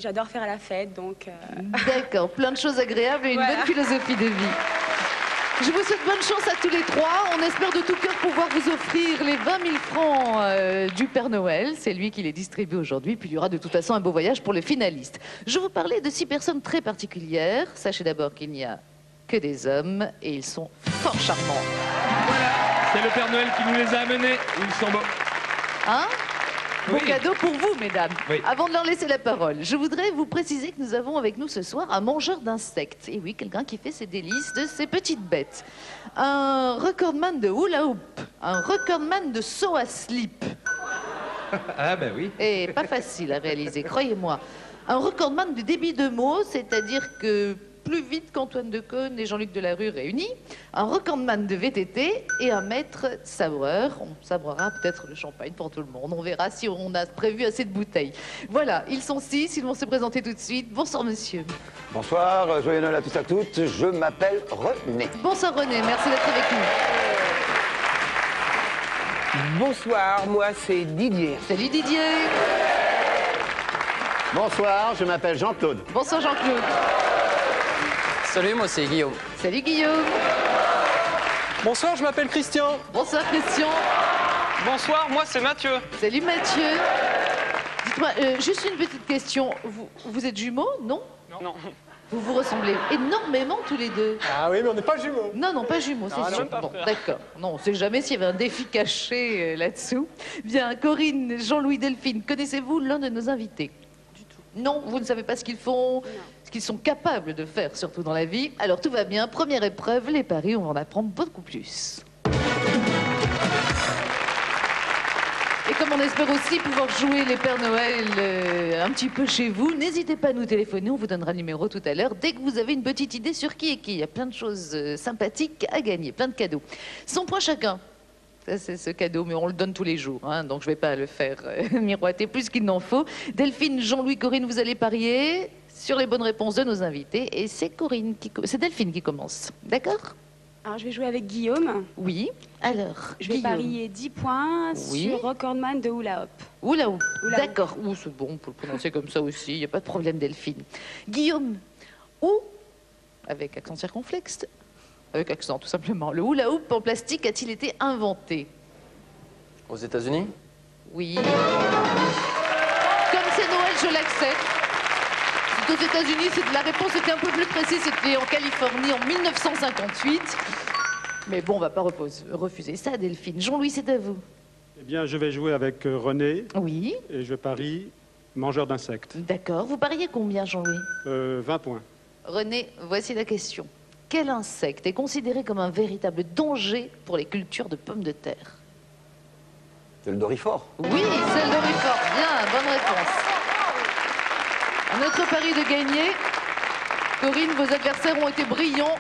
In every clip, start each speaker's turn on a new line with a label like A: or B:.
A: j'adore faire la fête, donc...
B: D'accord, plein de choses agréables et une bonne philosophie de vie. Je vous souhaite bonne chance à tous les trois. On espère de tout cœur pouvoir vous offrir les 20 000 francs du Père Noël. C'est lui qui les distribue aujourd'hui. Puis il y aura de toute façon un beau voyage pour les finalistes. Je vous parlais de 6 personnes très particulières. Sachez d'abord qu'il n'y a que des hommes et ils sont fort charmants.
C: Voilà, c'est le Père Noël qui nous les a amenés. Ils sont beaux.
B: Hein? Bon cadeau pour vous, mesdames.
C: Oui.
B: Avant de leur laisser la parole, je voudrais vous préciser que nous avons avec nous ce soir un mangeur d'insectes. Et oui, quelqu'un qui fait ses délices de ces petites bêtes. Un recordman de hula hoop, un recordman de saut à slip.
C: Ah ben oui.
B: Et pas facile à réaliser, croyez-moi. Un recordman de débit de mots, c'est-à-dire que plus vite qu'Antoine Decaune et Jean-Luc Delarue réunis, un recordman de VTT et un maître sabreur. On sabrera peut-être le champagne pour tout le monde. On verra si on a prévu assez de bouteilles. Voilà, ils sont 6, ils vont se présenter tout de suite. Bonsoir monsieur.
D: Bonsoir, joyeux Noël à tous et à toutes. Je m'appelle René.
B: Bonsoir René, merci d'être avec nous.
E: Bonsoir, moi c'est Didier.
B: Salut Didier.
D: Bonsoir, je m'appelle Jean-Claude.
B: Bonsoir Jean-Claude.
F: Salut, moi c'est Guillaume.
B: Salut Guillaume.
F: Bonsoir, je m'appelle Christian.
B: Bonsoir Christian.
F: Bonsoir, moi c'est Mathieu.
B: Salut Mathieu. Dites-moi, juste une petite question. Vous êtes jumeaux, non?
F: Non.
B: Vous vous ressemblez énormément tous les deux.
F: Ah oui, mais on n'est pas jumeaux.
B: Non, non, pas jumeaux, c'est sûr. Bon, d'accord. Non, on ne sait jamais s'il y avait un défi caché là-dessous. Bien, Corinne, Jean-Louis, Delphine, connaissez-vous l'un de nos invités? Du tout. Non, vous ne savez pas ce qu'ils font, ce qu'ils sont capables de faire, surtout dans la vie. Alors tout va bien. Première épreuve, les paris, on va en apprendre beaucoup plus. Et comme on espère aussi pouvoir jouer les Pères Noël un petit peu chez vous, n'hésitez pas à nous téléphoner, on vous donnera le numéro tout à l'heure, dès que vous avez une petite idée sur qui est qui. Il y a plein de choses sympathiques à gagner, plein de cadeaux. 100 points chacun. Ça, c'est ce cadeau, mais on le donne tous les jours, hein, donc je ne vais pas le faire miroiter plus qu'il n'en faut. Delphine, Jean-Louis, Corinne, vous allez parier sur les bonnes réponses de nos invités, et c'est Delphine qui commence. D'accord?
A: Alors, je vais jouer avec Guillaume.
B: Oui. Alors,
A: Je vais parier 10 points sur Recordman de hula hoop.
B: Oula, d'accord. Ouh, c'est bon, on peut le prononcer comme ça aussi, il n'y a pas de problème, Delphine. Guillaume, où, avec accent circonflexe, avec accent tout simplement, le hula hoop en plastique a-t-il été inventé?
F: Aux États-Unis?
B: Oui. Comme c'est Noël, je l'accepte. C'est aux États-Unis, la réponse était un peu plus précise, c'était en Californie en 1958. Mais bon, on ne va pas refuser ça, Delphine. Jean-Louis, c'est à vous.
G: Eh bien, je vais jouer avec René.
B: Oui.
G: Et je parie mangeur d'insectes.
B: D'accord. Vous pariez combien, Jean-Louis?
G: 20 points.
B: René, voici la question. Quel insecte est considéré comme un véritable danger pour les cultures de pommes de terre?
D: C'est le dorifort.
B: Oui, c'est le dorifort. Bien, bonne réponse. Un autre pari de gagner. Corinne, vos adversaires ont été brillants.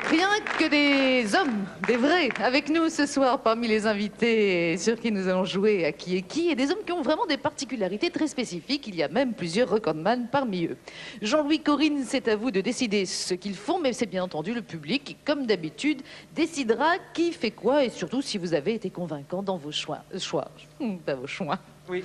B: Rien que des hommes, des vrais, avec nous ce soir parmi les invités sur qui nous allons jouer à qui est qui, et des hommes qui ont vraiment des particularités très spécifiques. Il y a même plusieurs recordman parmi eux. Jean-Louis, Corinne, c'est à vous de décider ce qu'ils font, mais c'est bien entendu le public qui, comme d'habitude, décidera qui fait quoi, et surtout si vous avez été convaincant dans vos choix. Pas vos choix.
C: Oui,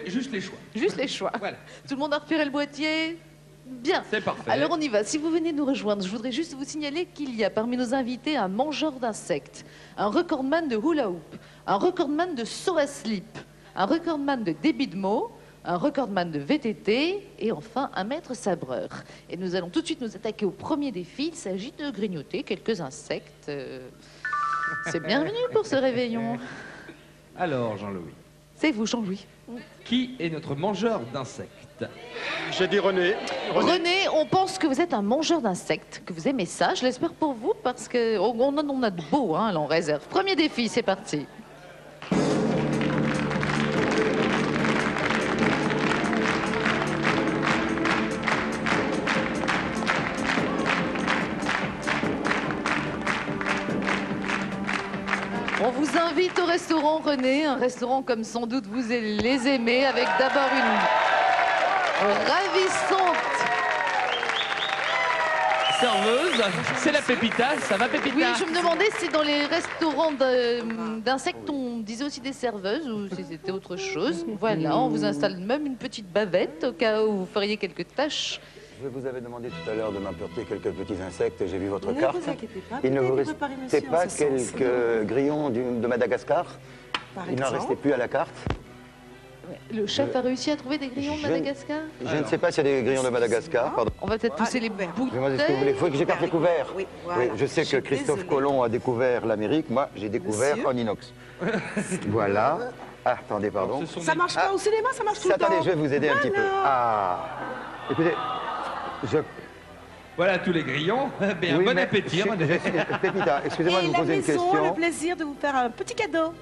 C: juste les choix.
B: Juste les choix.
C: Voilà.
B: Tout le monde a repéré le boîtier? Bien.
C: C'est parfait.
B: Alors on y va. Si vous venez nous rejoindre, je voudrais juste vous signaler qu'il y a parmi nos invités un mangeur d'insectes, un recordman de hula hoop, un recordman de saut à slip, un recordman de débit de mots, un recordman de VTT et enfin un maître sabreur. Et nous allons tout de suite nous attaquer au premier défi. Il s'agit de grignoter quelques insectes. C'est bienvenu pour ce réveillon.
C: Alors, Jean-Louis,
B: C'est vous, Jean-Louis.
C: qui est notre mangeur d'insectes?
G: J'ai dit René.
B: René, on pense que vous êtes un mangeur d'insectes, que vous aimez ça. Je l'espère pour vous, parce qu'on en a de beaux, hein, là, en réserve. Premier défi, c'est parti. On vous invite au restaurant René, un restaurant comme sans doute vous les aimez, avec d'abord une ravissante
C: serveuse. C'est la Pépita. Ça va, Pépita?
B: Oui, je me demandais si dans les restaurants d'insectes, on disait aussi des serveuses ou si c'était autre chose. Voilà, on vous installe même une petite bavette au cas où vous feriez quelques tâches.
D: Je vous avais demandé tout à l'heure de m'apporter quelques petits insectes. J'ai vu votre
H: Ne
D: carte.
H: vous inquiétez pas,
D: Il ne vous
H: peut-être préparer
D: restait
H: monsieur
D: pas
H: en ce sens.
D: quelques grillons de Madagascar?
H: Par
D: Il n'en
H: exemple.
D: restait plus à la carte?
B: Le chef a réussi à trouver des grillons de
D: Je-
B: Madagascar?
D: Je ne sais pas s'il y a des grillons de Madagascar. Pardon.
B: On va peut-être pousser les
H: couvert.
B: bouteilles.
D: Demandez ce que vous voulez. Il faut que j'écarte les couverts.
H: Oui, voilà.
D: Oui, je sais
H: Je
D: que
H: suis
D: Christophe
H: désolée.
D: Colomb a découvert l'Amérique. Moi, j'ai découvert
H: Monsieur.
D: en inox. Voilà. Ah, attendez, pardon.
C: Ce sont
H: Ça
C: des-
H: marche pas au cinéma, ça marche tout le temps.
D: Attendez, je vais vous aider un petit peu. Ah. Écoutez,
C: Voilà tous les grillons. Bien,
D: oui,
C: bon
D: mais
C: appétit.
D: Pépita, excusez-moi de
H: Et
D: vous
H: la
D: poser une
H: maison a le
D: question.
H: plaisir de vous faire un petit cadeau.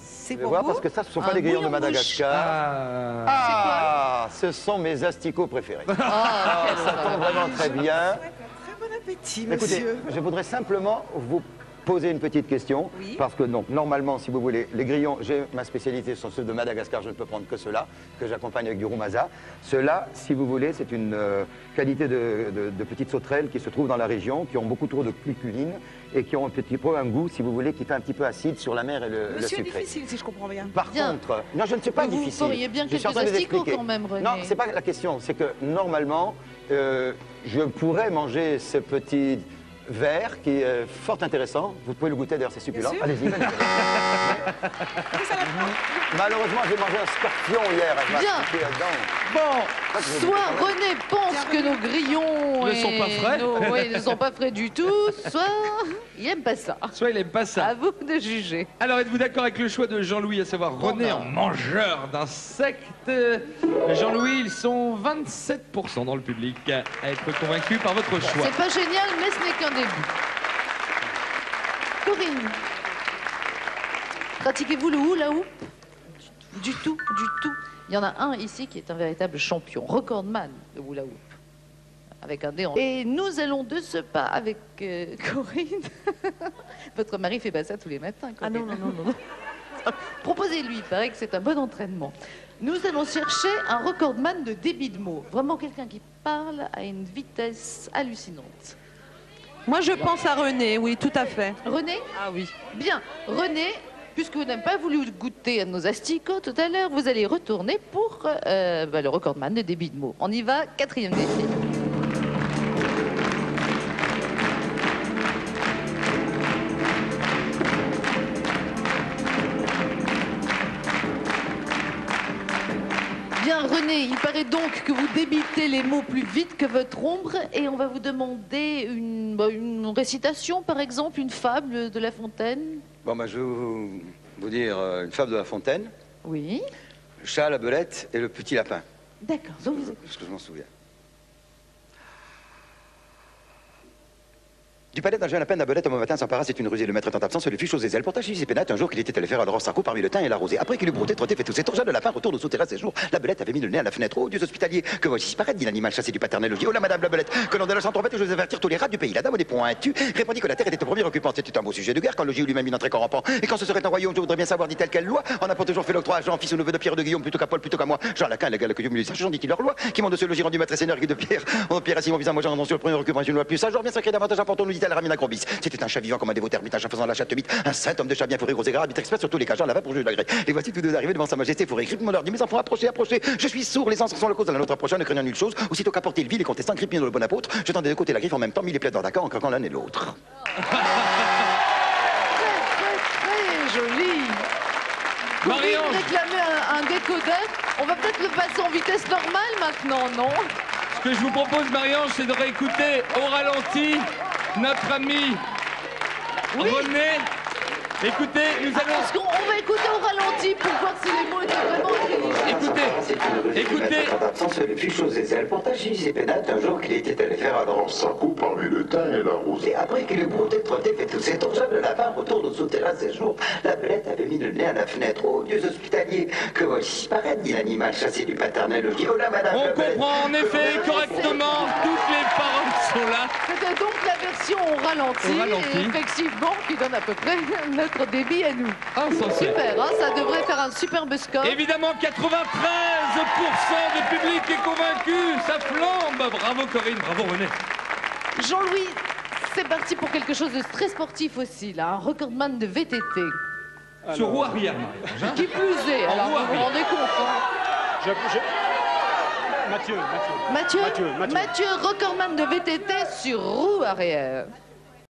H: C'est
D: Vous
H: pour
D: voir
H: vous.
D: parce que ça, ce ne sont
B: Un
D: pas des grillons de
B: bouillon de
D: Madagascar.
C: Ah.
D: Ah, ce sont mes asticots préférés.
B: Ah,
D: Ah,
B: quelle
D: ça tombe
B: horreur.
D: vraiment très bien.
H: Très bon appétit,
D: Écoutez,
H: monsieur.
D: je voudrais simplement vous poser une petite question.
H: Oui.
D: Parce que donc, normalement, si vous voulez, les grillons, ma spécialité sont ceux de Madagascar, je ne peux prendre que ceux-là, que j'accompagne avec du roumaza. Ceux-là, si vous voulez, c'est une qualité de petites sauterelles qui se trouvent dans la région, qui ont beaucoup trop de curculine et qui ont un petit peu un goût, si vous voulez, qui fait un petit peu acide sur la mer et le
H: Monsieur est
D: sucré.
H: difficile, si je comprends bien.
D: Par
B: Bien.
D: contre, non, je ne suis pas
B: Mais vous
D: difficile.
B: feriez bien
D: Je suis en
B: quelques
D: train de vous
B: asticots
D: expliquer.
B: quand même, René.
D: Non, c'est pas la question. C'est que normalement, je pourrais manger ce petit verre qui est fort intéressant. Vous pouvez le goûter, d'ailleurs, c'est succulent.
H: sûr.
D: Allez-y, venez. Malheureusement, j'ai mangé un scorpion hier. Elle m'a
B: Bien.
D: piqué là-dedans.
B: Bon, soit René pense que nos grillons
C: Ne sont pas frais.
B: oui, ne sont pas frais du tout, soit il aime pas ça.
C: Soit il aime pas ça.
B: À vous de juger.
C: Alors, êtes-vous d'accord avec le choix de Jean-Louis, à savoir René en mangeur d'insectes? Jean-Louis, ils sont 27% dans le public à être convaincus par votre choix.
B: C'est pas génial, mais ce n'est qu'un début. Corinne, pratiquez-vous le hula hoop? Du tout, du tout. Il y en a un ici qui est un véritable champion, recordman de hula hoop, avec un dé en... Et nous allons de ce pas avec Corinne. Votre mari fait pas ça tous les matins,
H: Ah
B: Corinne.
H: non, non, non, non.
B: Proposez-lui, il paraît que c'est un bon entraînement. Nous allons chercher un recordman de débit de mots. Vraiment quelqu'un qui parle à une vitesse hallucinante.
H: Moi, je pense à René, oui, tout à fait.
B: René?
H: Ah oui.
B: Bien. René, puisque vous n'avez pas voulu goûter à nos asticots tout à l'heure, vous allez retourner pour le recordman de débit de mots. On y va, 4e défi. Bien, René, il paraît donc que vous débitez les mots plus vite que votre ombre et on va vous demander une récitation, par exemple, une fable de La Fontaine.
D: Bon, je vais vous dire une fable de La Fontaine.
B: Oui,
D: Le chat, la belette et le petit lapin.
B: d'accord. Je vous écoute.
D: Parce que je m'en souviens. Du palais d'un jeune lapin, la belette, un matin, s'empara, c'est une rusée. Le maître étant absent, se le fit chose des ailes. Pour tâcher ses pénates, un jour qu'il était allé faire alors sa cour parmi le thym et la rosée. Après qu'il eut brouté, trotté, fait tous ses tours, le lapin retourne au souterrain ses jours. La belette avait mis le nez à la fenêtre. Oh, Dieu hospitalier, que voici paraître, dit l'animal chassé du paternel logis. Oh là, madame la belette, que l'on déloge sans trompette, je vais avertir tous les rats du pays. La dame des pointus répondit que la terre était au premier occupant. C'était un beau sujet de guerre quand le logis lui-même il entrait qu'en rampant. Et quand ce serait un royaume, je voudrais bien savoir, dit-elle, quelle loi. On n'a pas toujours fait l'octroi à Jean, fils ou neveu de Pierre de Guillaume, plutôt qu'à Paul, plutôt qu'à moi. Jean Laquin, l'égal que Dieu me lui sache, dit-il leur loi, qui m'ont de ce logis rendu maître et seigneur de Pierre. Oh, Pierre, ainsi mon visage, moi j'en sur le premier occupant, je ne vois plus ça. Je reviens sacré davantage important, nous dit-elle, Ramina Grobis. C'était un chat vivant comme un dévot ermitage en faisant la chatte mythe, un saint homme de chat bien fourré, gros et gras, arbitre expert sur tous les cas, Jean Lavin pour juge de la grée. Et voici tous deux arrivés devant sa majesté fourré. Grippe leur dit, mes enfants, approchez, approchez. Je suis sourd, les encens sont la cause de la nôtre approchant, ne craignant nulle chose. Aussitôt qu'apporter le vil et contestant, grippe le bon apôtre, jetant des deux côtés la griffe en même temps, mis les plaies dans d'accord en craquant l'un et l'autre.
B: Très joli.
C: Marion.
B: Corinne réclamait un décodeur. On va peut-être le passer en vitesse normale maintenant, non?
C: Ce que je vous propose, Marie-Ange, c'est de réécouter au ralenti notre ami René. Écoutez, nous allons...
B: Parce qu'on va écouter au ralenti pour voir si les mots étaient vraiment intelligibles.
C: Écoutez.
D: Absent, se le fit chose des ailes. Pour tâcher ses pénates, un jour qu'il était allé faire alors sa cour parmi le thym et la rosée. Après qu'il eut brouté, trotté, fait tous ses tours, le lapin retourne au souterrain ses jours. La belette avait mis le nez à la fenêtre. Oh, Dieu hospitalier, que voici paraître, dit l'animal chassé du paternel logis. Oh là, madame
C: On
D: la belette,
C: comprend en effet correctement, toutes les paroles sont là.
B: C'était donc la version au ralenti,
C: Au ralenti.
B: et effectivement, qui donne à peu près notre débit à nous.
C: Insensé.
B: Super, hein, ça devrait faire un superbe score.
C: Évidemment, 93% du public est convaincu, ça flambe. Bravo Corinne, bravo René.
B: Jean-Louis, c'est parti pour quelque chose de très sportif aussi, là. Un recordman de VTT.
C: Sur roue arrière, Marie-Ange, hein.
B: Qui plus est,
C: En
B: alors
C: roue
B: vous vous
C: arrière.
B: rendez compte, hein.
G: Mathieu.
B: Mathieu, recordman de VTT sur roue arrière.